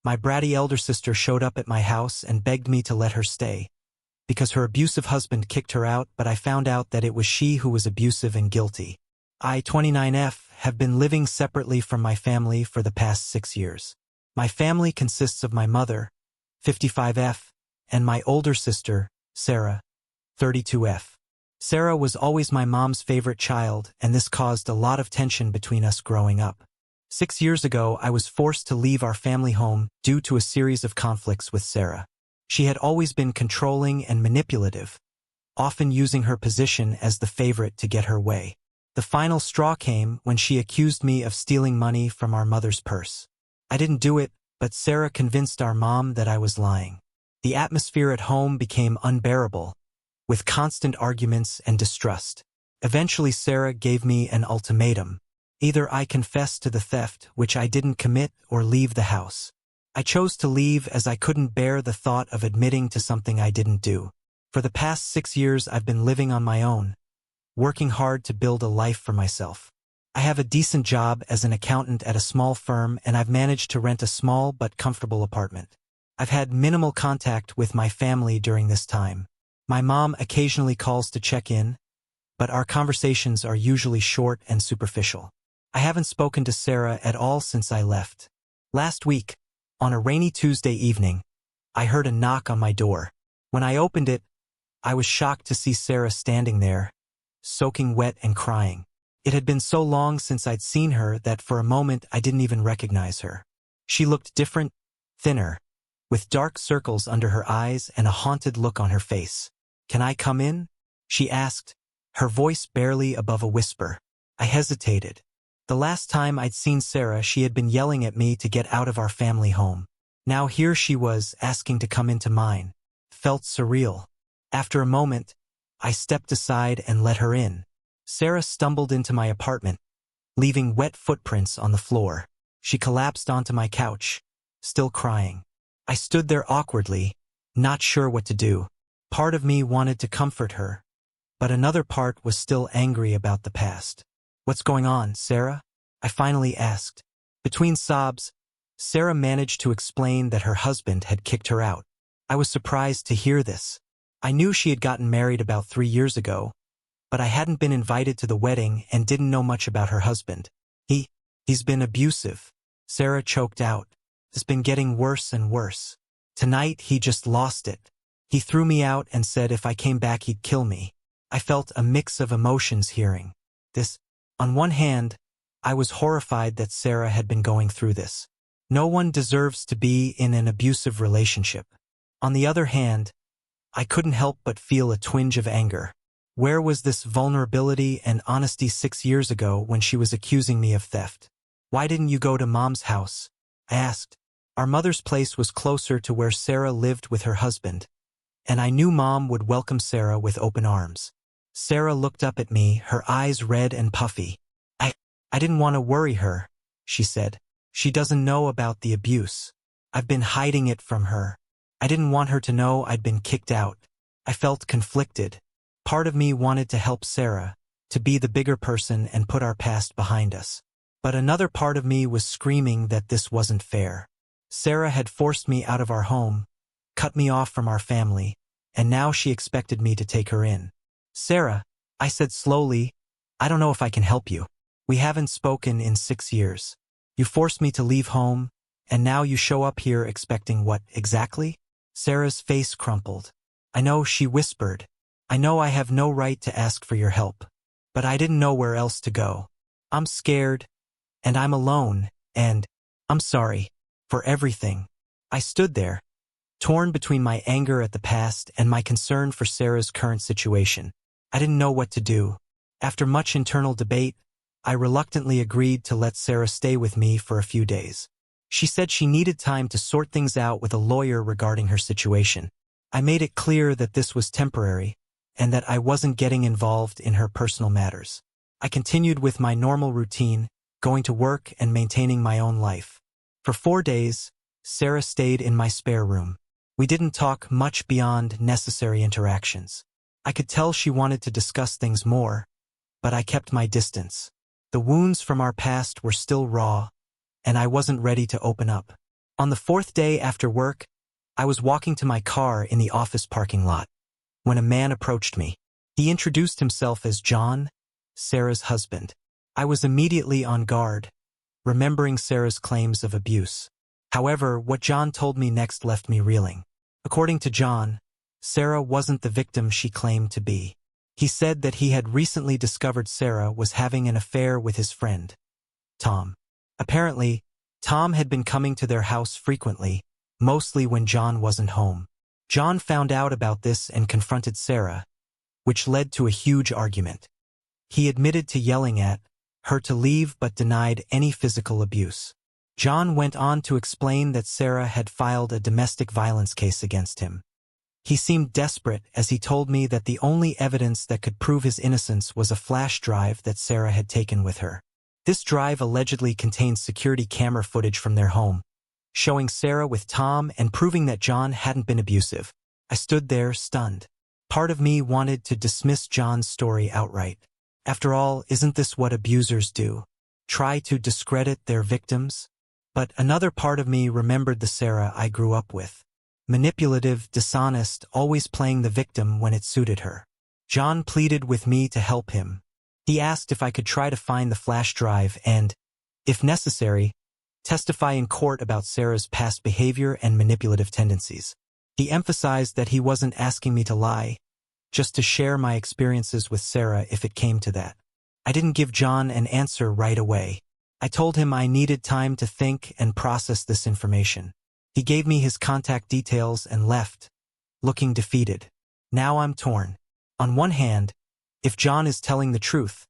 My bratty elder sister showed up at my house and begged me to let her stay, because her abusive husband kicked her out, but I found out that it was she who was abusive and guilty. I, 29F, have been living separately from my family for the past 6 years. My family consists of my mother, 55F, and my older sister, Sarah, 32F. Sarah was always my mom's favorite child, and this caused a lot of tension between us growing up. 6 years ago, I was forced to leave our family home due to a series of conflicts with Sarah. She had always been controlling and manipulative, often using her position as the favorite to get her way. The final straw came when she accused me of stealing money from our mother's purse. I didn't do it, but Sarah convinced our mom that I was lying. The atmosphere at home became unbearable, with constant arguments and distrust. Eventually, Sarah gave me an ultimatum. Either I confess to the theft, which I didn't commit, or leave the house. I chose to leave as I couldn't bear the thought of admitting to something I didn't do. For the past 6 years, I've been living on my own, working hard to build a life for myself. I have a decent job as an accountant at a small firm, and I've managed to rent a small but comfortable apartment. I've had minimal contact with my family during this time. My mom occasionally calls to check in, but our conversations are usually short and superficial. I haven't spoken to Sarah at all since I left. Last week, on a rainy Tuesday evening, I heard a knock on my door. When I opened it, I was shocked to see Sarah standing there, soaking wet and crying. It had been so long since I'd seen her that for a moment I didn't even recognize her. She looked different, thinner, with dark circles under her eyes and a haunted look on her face. "Can I come in?" she asked, her voice barely above a whisper. I hesitated. The last time I'd seen Sarah, she had been yelling at me to get out of our family home. Now here she was, asking to come into mine. Felt surreal. After a moment, I stepped aside and let her in. Sarah stumbled into my apartment, leaving wet footprints on the floor. She collapsed onto my couch, still crying. I stood there awkwardly, not sure what to do. Part of me wanted to comfort her, but another part was still angry about the past. "What's going on, Sarah?" I finally asked. Between sobs, Sarah managed to explain that her husband had kicked her out. I was surprised to hear this. I knew she had gotten married about 3 years ago, but I hadn't been invited to the wedding and didn't know much about her husband. He's been abusive," Sarah choked out. "It's been getting worse and worse. Tonight he just lost it. He threw me out and said if I came back he'd kill me." I felt a mix of emotions hearing this. On one hand, I was horrified that Sarah had been going through this. No one deserves to be in an abusive relationship. On the other hand, I couldn't help but feel a twinge of anger. Where was this vulnerability and honesty 6 years ago when she was accusing me of theft? "Why didn't you go to Mom's house?" I asked. Our mother's place was closer to where Sarah lived with her husband, and I knew Mom would welcome Sarah with open arms. Sarah looked up at me, her eyes red and puffy. I didn't want to worry her," she said. "She doesn't know about the abuse. I've been hiding it from her. I didn't want her to know I'd been kicked out." I felt conflicted. Part of me wanted to help Sarah, to be the bigger person and put our past behind us. But another part of me was screaming that this wasn't fair. Sarah had forced me out of our home, cut me off from our family, and now she expected me to take her in. "Sarah," I said slowly, "I don't know if I can help you. We haven't spoken in 6 years. You forced me to leave home, and now you show up here expecting what exactly?" Sarah's face crumpled. "I know," she whispered. "I know I have no right to ask for your help, but I didn't know where else to go. I'm scared, and I'm alone, and I'm sorry for everything." I stood there, torn between my anger at the past and my concern for Sarah's current situation. I didn't know what to do. After much internal debate, I reluctantly agreed to let Sarah stay with me for a few days. She said she needed time to sort things out with a lawyer regarding her situation. I made it clear that this was temporary, and that I wasn't getting involved in her personal matters. I continued with my normal routine, going to work and maintaining my own life. For 4 days, Sarah stayed in my spare room. We didn't talk much beyond necessary interactions. I could tell she wanted to discuss things more, but I kept my distance. The wounds from our past were still raw, and I wasn't ready to open up. On the fourth day after work, I was walking to my car in the office parking lot when a man approached me. He introduced himself as John, Sarah's husband. I was immediately on guard, remembering Sarah's claims of abuse. However, what John told me next left me reeling. According to John, Sarah wasn't the victim she claimed to be. He said that he had recently discovered Sarah was having an affair with his friend, Tom. Apparently, Tom had been coming to their house frequently, mostly when John wasn't home. John found out about this and confronted Sarah, which led to a huge argument. He admitted to yelling at her to leave but denied any physical abuse. John went on to explain that Sarah had filed a domestic violence case against him. He seemed desperate as he told me that the only evidence that could prove his innocence was a flash drive that Sarah had taken with her. This drive allegedly contained security camera footage from their home, showing Sarah with Tom and proving that John hadn't been abusive. I stood there, stunned. Part of me wanted to dismiss John's story outright. After all, isn't this what abusers do? Try to discredit their victims? But another part of me remembered the Sarah I grew up with. Manipulative, dishonest, always playing the victim when it suited her. John pleaded with me to help him. He asked if I could try to find the flash drive and, if necessary, testify in court about Sarah's past behavior and manipulative tendencies. He emphasized that he wasn't asking me to lie, just to share my experiences with Sarah if it came to that. I didn't give John an answer right away. I told him I needed time to think and process this information. He gave me his contact details and left, looking defeated. Now I'm torn. On one hand, if John is telling the truth,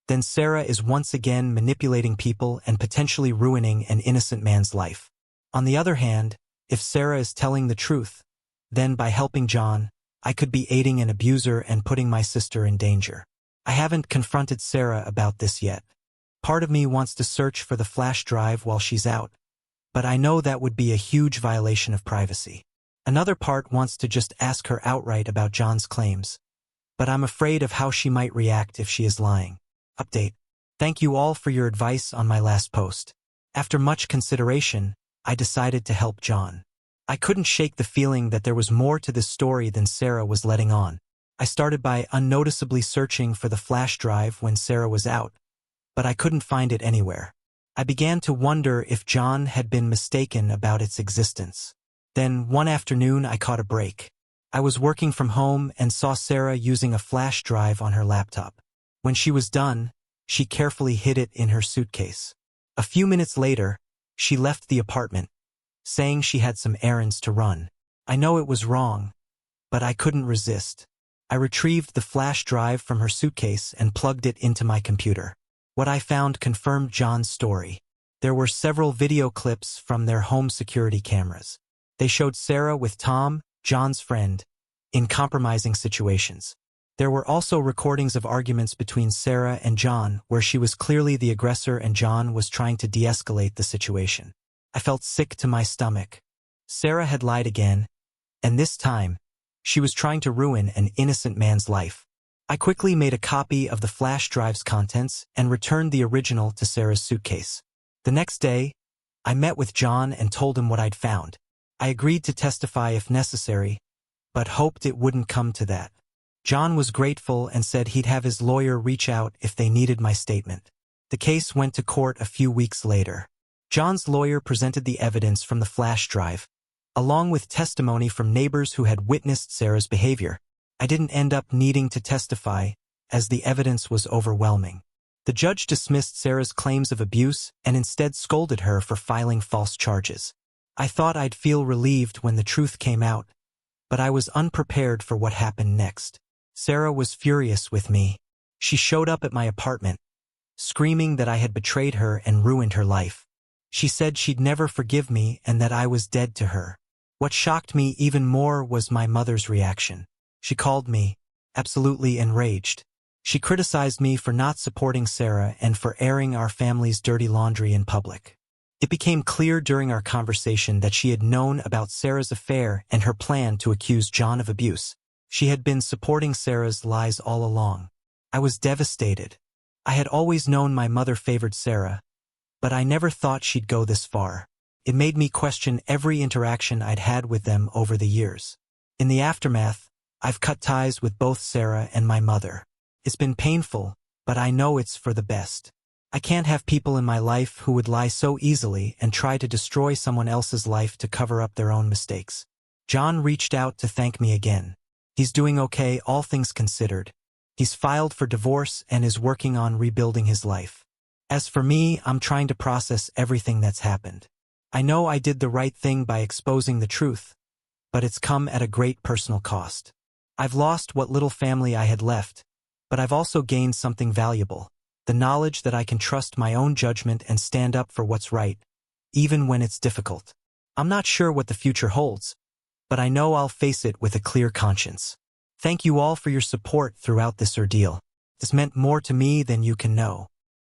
then Sarah is once again manipulating people and potentially ruining an innocent man's life. On the other hand, if Sarah is telling the truth, then by helping John, I could be aiding an abuser and putting my sister in danger. I haven't confronted Sarah about this yet. Part of me wants to search for the flash drive while she's out, but I know that would be a huge violation of privacy. Another part wants to just ask her outright about John's claims, but I'm afraid of how she might react if she is lying. Update. Thank you all for your advice on my last post. After much consideration, I decided to help John. I couldn't shake the feeling that there was more to this story than Sarah was letting on. I started by unnoticeably searching for the flash drive when Sarah was out, but I couldn't find it anywhere. I began to wonder if John had been mistaken about its existence. Then, one afternoon, I caught a break. I was working from home and saw Sarah using a flash drive on her laptop. When she was done, she carefully hid it in her suitcase. A few minutes later, she left the apartment, saying she had some errands to run. I know it was wrong, but I couldn't resist. I retrieved the flash drive from her suitcase and plugged it into my computer. What I found confirmed John's story. There were several video clips from their home security cameras. They showed Sarah with Tom, John's friend, in compromising situations. There were also recordings of arguments between Sarah and John where she was clearly the aggressor and John was trying to de-escalate the situation. I felt sick to my stomach. Sarah had lied again, and this time, she was trying to ruin an innocent man's life. I quickly made a copy of the flash drive's contents and returned the original to Sarah's suitcase. The next day, I met with John and told him what I'd found. I agreed to testify if necessary, but hoped it wouldn't come to that. John was grateful and said he'd have his lawyer reach out if they needed my statement. The case went to court a few weeks later. John's lawyer presented the evidence from the flash drive, along with testimony from neighbors who had witnessed Sarah's behavior. I didn't end up needing to testify, as the evidence was overwhelming. The judge dismissed Sarah's claims of abuse and instead scolded her for filing false charges. I thought I'd feel relieved when the truth came out, but I was unprepared for what happened next. Sarah was furious with me. She showed up at my apartment, screaming that I had betrayed her and ruined her life. She said she'd never forgive me and that I was dead to her. What shocked me even more was my mother's reaction. She called me, absolutely enraged. She criticized me for not supporting Sarah and for airing our family's dirty laundry in public. It became clear during our conversation that she had known about Sarah's affair and her plan to accuse John of abuse. She had been supporting Sarah's lies all along. I was devastated. I had always known my mother favored Sarah, but I never thought she'd go this far. It made me question every interaction I'd had with them over the years. In the aftermath, I've cut ties with both Sarah and my mother. It's been painful, but I know it's for the best. I can't have people in my life who would lie so easily and try to destroy someone else's life to cover up their own mistakes. John reached out to thank me again. He's doing okay, all things considered. He's filed for divorce and is working on rebuilding his life. As for me, I'm trying to process everything that's happened. I know I did the right thing by exposing the truth, but it's come at a great personal cost. I've lost what little family I had left, but I've also gained something valuable. The knowledge that I can trust my own judgment and stand up for what's right, even when it's difficult. I'm not sure what the future holds, but I know I'll face it with a clear conscience. Thank you all for your support throughout this ordeal. This meant more to me than you can know.